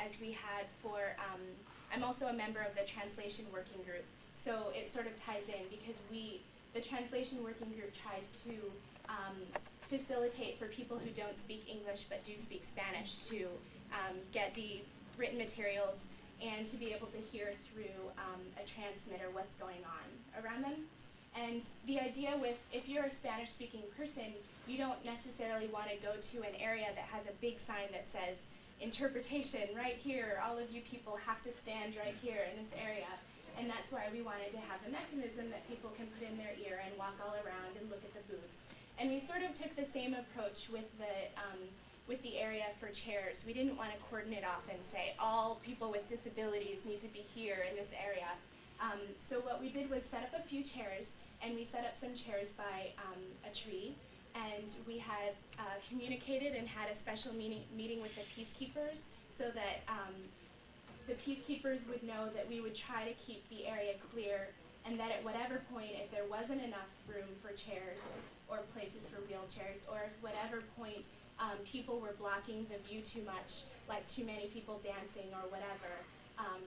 as we had for, I'm also a member of the translation working group, so it sort of ties in because the translation working group tries to facilitate for people who don't speak English but do speak Spanish to get the written materials and to be able to hear through a transmitter what's going on around them. And the idea with, if you're a Spanish-speaking person, you don't necessarily want to go to an area that has a big sign that says, interpretation right here, all of you people have to stand right here in this area. And that's why we wanted to have a mechanism that people can put in their ear and walk all around and look at the booths. And we sort of took the same approach with the area for chairs. We didn't want to cordon it off and say all people with disabilities need to be here in this area. So what we did was set up a few chairs, and we set up some chairs by a tree, and we had communicated and had a special meeting with the peacekeepers so that the peacekeepers would know that we would try to keep the area clear, and that at whatever point, if there wasn't enough room for chairs or places for wheelchairs, or if whatever point people were blocking the view too much, like too many people dancing or whatever,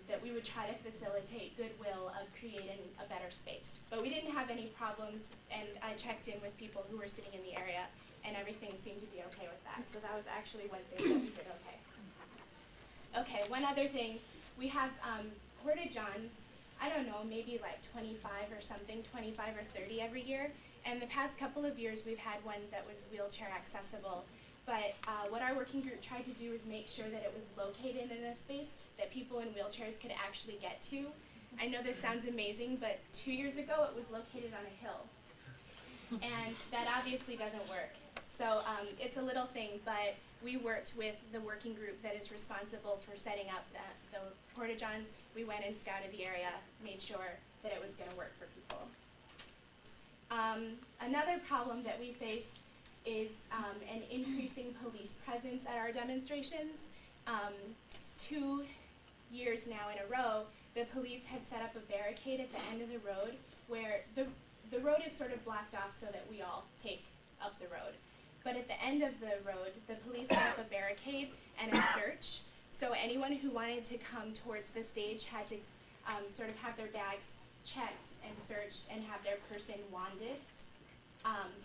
that we would try to facilitate goodwill of creating a better space. But we didn't have any problems, and I checked in with people who were sitting in the area, and everything seemed to be okay with that. So that was actually one thing that we did okay. Okay, one other thing, we have portajohns, I don't know, maybe like 25 or something, 25 or 30 every year. And the past couple of years we've had one that was wheelchair accessible. But what our working group tried to do is make sure that it was located in a space that people in wheelchairs could actually get to. I know this sounds amazing, but 2 years ago it was located on a hill. And that obviously doesn't work. So it's a little thing, but we worked with the working group that is responsible for setting up the portajohns. We went and scouted the area, made sure that it was going to work for people. Another problem that we face is an increasing police presence at our demonstrations. 2 years now in a row, the police have set up a barricade at the end of the road where the road is sort of blocked off so that we all take up the road. But at the end of the road, the police set up a barricade and a search, so anyone who wanted to come towards the stage had to sort of have their bags checked and searched and have their person wanded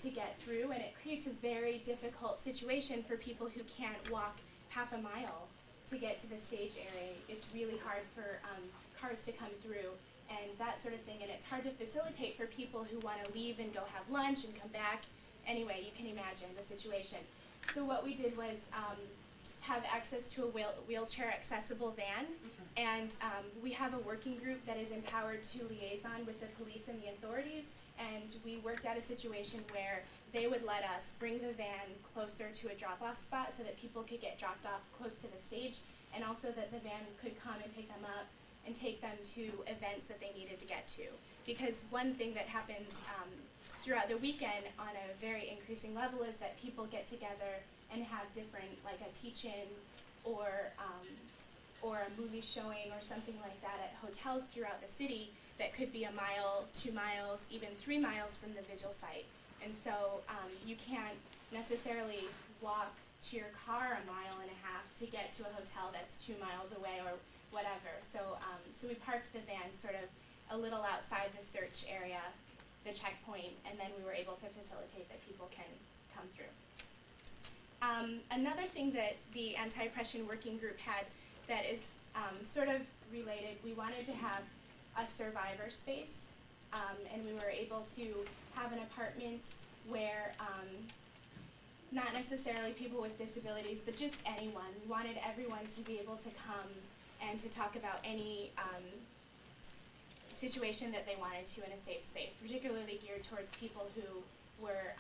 to get through, and it creates a very difficult situation for people who can't walk half a mile to get to the stage area. It's really hard for cars to come through and that sort of thing, and it's hard to facilitate for people who want to leave and go have lunch and come back. Anyway, you can imagine the situation. So what we did was have access to a wheelchair accessible van, and we have a working group that is empowered to liaison with the police and the authorities, and we worked out a situation where they would let us bring the van closer to a drop-off spot so that people could get dropped off close to the stage, and also that the van could come and pick them up and take them to events that they needed to get to. Because one thing that happens throughout the weekend on a very increasing level is that people get together and have different, like a teach-in or a movie showing or something like that at hotels throughout the city that could be a mile, 2 miles, even 3 miles from the vigil site. And so you can't necessarily walk to your car a mile and a half to get to a hotel that's 2 miles away or whatever. So we parked the van sort of a little outside the search area, the checkpoint, and then we were able to facilitate that people can come through. Another thing that the anti-oppression working group had that is sort of related, we wanted to have a survivor space, and we were able to have an apartment where not necessarily people with disabilities, but just anyone. We wanted everyone to be able to come and to talk about any situation that they wanted to in a safe space, particularly geared towards people who were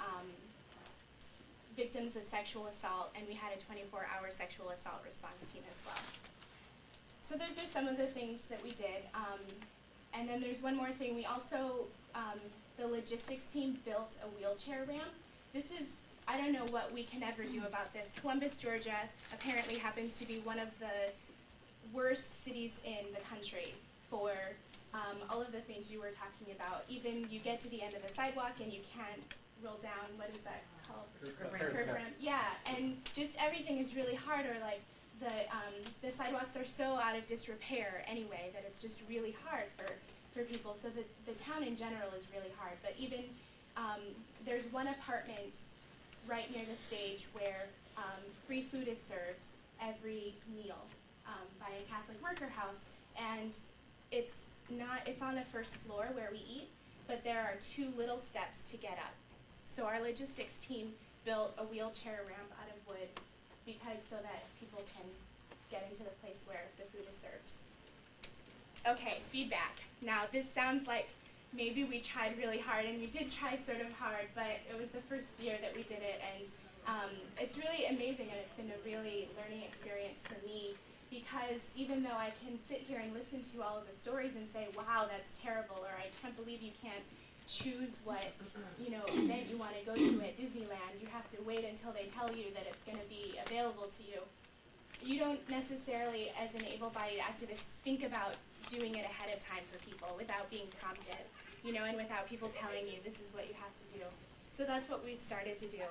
victims of sexual assault, and we had a 24-hour sexual assault response team as well. So those are some of the things that we did. And then there's one more thing. We also, the logistics team built a wheelchair ramp. This is, I don't know what we can ever do about this. Columbus, Georgia apparently happens to be one of the worst cities in the country for all of the things you were talking about. Even you get to the end of the sidewalk and you can't roll down, what is that called? Curb ramp. Yeah, and just everything is really hard, or like the sidewalks are so out of disrepair anyway that it's just really hard for people. So the town in general is really hard. But even there's one apartment right near the stage where free food is served every meal by a Catholic worker house, and it's on the first floor where we eat, but there are 2 little steps to get up. So our logistics team built a wheelchair ramp out of wood so that people can get into the place where the food is served. Okay, feedback. Now this sounds like maybe we tried really hard, and we did try sort of hard, but it was the first year that we did it, and it's really amazing, and it's been a really learning experience for me, because even though I can sit here and listen to all of the stories and say, wow, that's terrible, or I can't believe you can't choose what event you want to go to at Disneyland, you have to wait until they tell you that it's going to be available to you. You don't necessarily, as an able-bodied activist, think about doing it ahead of time for people without being prompted, and without people telling you this is what you have to do. So that's what we've started to do.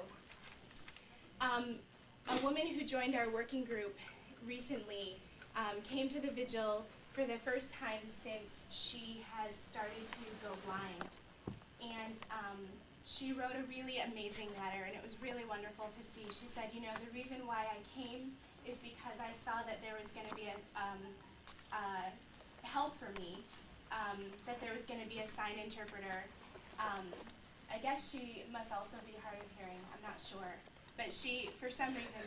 A woman who joined our working group recently came to the vigil for the first time since she has started to go blind. And she wrote a really amazing letter, and it was really wonderful to see. She said, the reason why I came is because I saw that there was going to be a help for me, that there was going to be a sign interpreter. I guess she must also be hard of hearing, I'm not sure. But for some reason,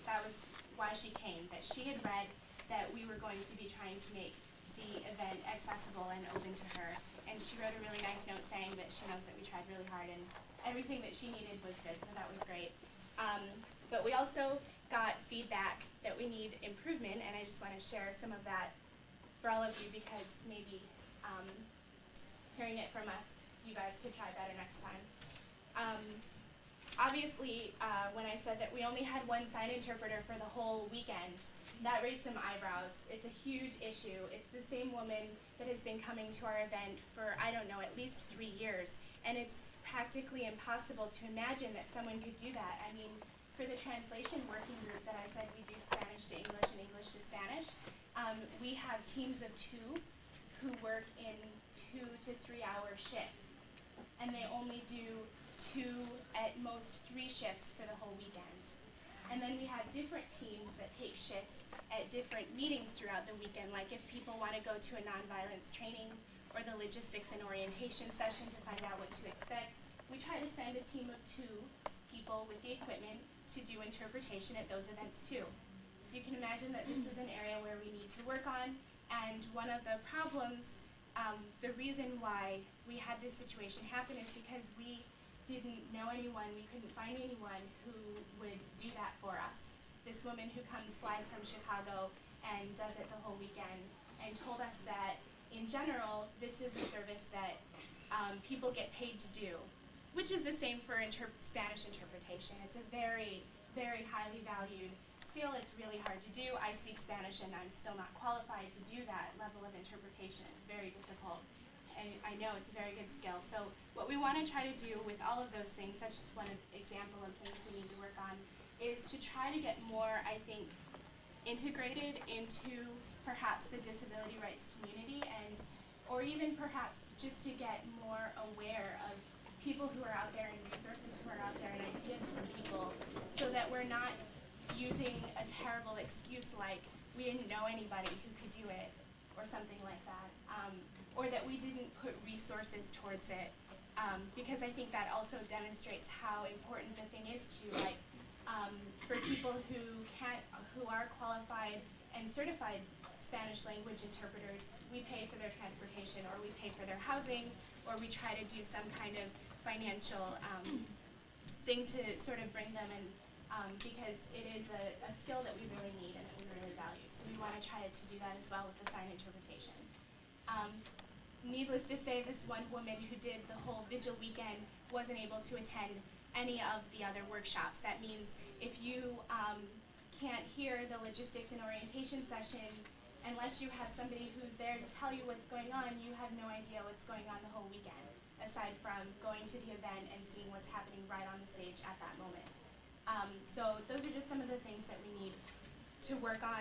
that was why she came, that she had read that we were going to be trying to make the event accessible and open to her. And she wrote a really nice note saying that she knows that we tried really hard, and everything that she needed was good, so that was great. But we also got feedback that we need improvement, and I just want to share some of that for all of you, because maybe hearing it from us, you guys could try better next time. Obviously, when I said that we only had one sign interpreter for the whole weekend, that raised some eyebrows. It's a huge issue. It's the same woman that has been coming to our event for, I don't know, at least 3 years. And it's practically impossible to imagine that someone could do that. I mean, for the translation working group that I said we do Spanish to English and English to Spanish, we have teams of 2 who work in 2 to 3 hour shifts. And they only do 2, at most 3 shifts for the whole weekend. And then we have different teams that take shifts at different meetings throughout the weekend, like if people want to go to a nonviolence training or the logistics and orientation session to find out what to expect. We try to send a team of 2 people with the equipment to do interpretation at those events too. So you can imagine that this is an area where we need to work on, and one of the problems, the reason why we had this situation happen is because we didn't know anyone, we couldn't find anyone who would do that for us. This woman who flies from Chicago and does it the whole weekend, and told us that in general, this is a service that people get paid to do, which is the same for Spanish interpretation. It's a very, very highly valued skill. It's really hard to do. I speak Spanish and I'm still not qualified to do that level of interpretation. It's very difficult. And I know it's a very good skill. So what we want to try to do with all of those things, that's just one example of things we need to work on, is to try to get more, I think, integrated into perhaps the disability rights community, or even perhaps just to get more aware of people who are out there and resources who are out there and ideas from people, so that we're not using a terrible excuse like we didn't know anybody who could do it or something like that. Or that we didn't put resources towards it, because I think that also demonstrates how important the thing is to, like, for people who are qualified and certified Spanish language interpreters, we pay for their transportation, or we pay for their housing, or we try to do some kind of financial thing to sort of bring them in, because it is a skill that we really need and that we really value. So we want to try to do that as well with the sign interpretation. Needless to say, this one woman who did the whole vigil weekend wasn't able to attend any of the other workshops. That means if you can't hear the logistics and orientation session, unless you have somebody who's there to tell you what's going on, you have no idea what's going on the whole weekend, aside from going to the event and seeing what's happening right on the stage at that moment. So those are just some of the things that we need to work on